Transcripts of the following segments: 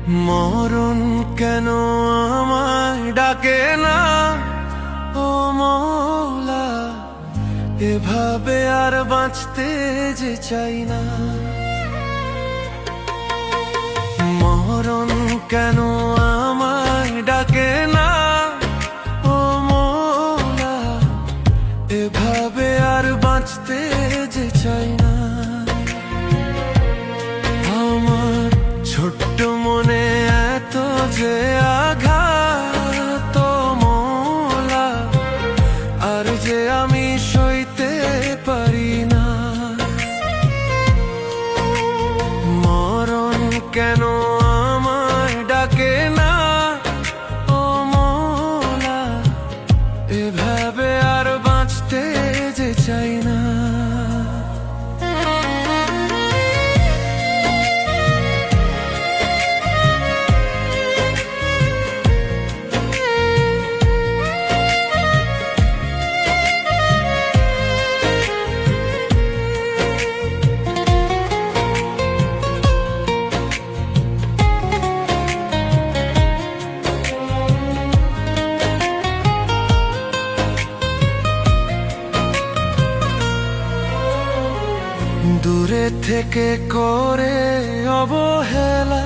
মরণ কেন আমায় ডাকে না, ও মওলা, এভাবে আর বাঁচতে যে চাই না। মরণ কেন আমায় ডাকে না, ও মওলা, এভাবে আর বাঁচতে যে চাই না। আমার ছোট্ট মনে এত যে আঘাত, মওলা, আর যে আমি সইতে পারি না। মরণ কেন আমায় ডাকে না, ও মওলা, এভাবে আর বাঁচতে যে চাই না। দূরে থেকে করে অবহেলা,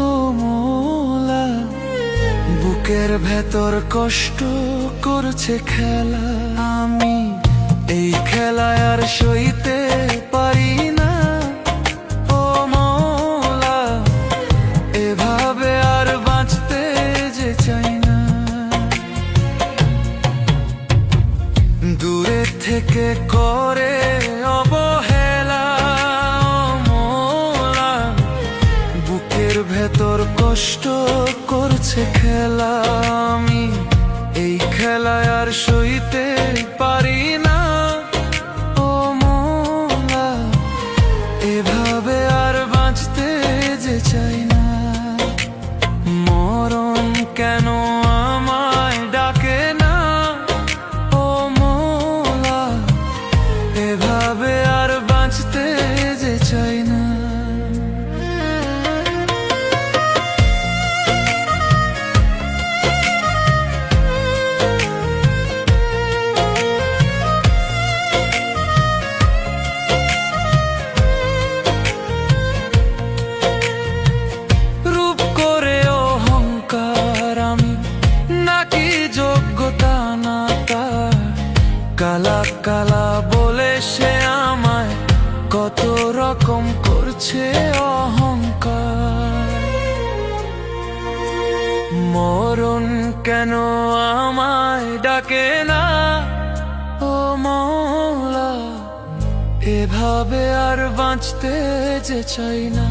ও মওলা, বুকের ভেতর কষ্ট করছে খেলা। আমি এই খেলায় আর সইতে পারি না, ও মওলা, এভাবে আর বাঁচতে যে চাই না। দূরে থেকে করে অবহেলা, ভেতর কষ্ট করছে খেলা। আমি এই খেলায় আর সইতে পারি না, ও মওলা, এভাবে আর বাঁচতে যে চাই না। মরণ কেন আমায় ডাকে না, ও মওলা, এভাবে আর বাঁচতে যে চাই না। কালা কালা বলে সে আমায় কত রকম করছে অহংকার। মরণ কেন আমায় ডাকে না, ও মওলা, এভাবে আর বাঁচতে যে চাই না।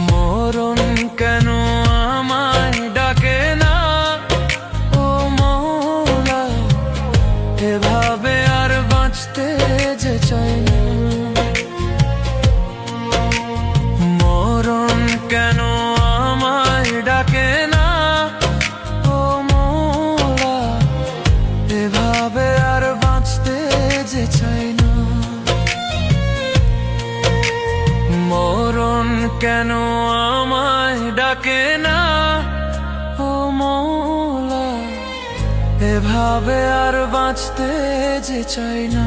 মরণ কেন আমায় ডাকে না, এভাবে আর বাঁচতে যে চাই না। মরণ কেন আমায় ডাকে না, ও মওলা, এভাবে আর বাঁচতে যে চাই না। মরণ কেন আমায় ডাকে না, ও মওলা, এভাবে আর বাঁচতে যে চাই না।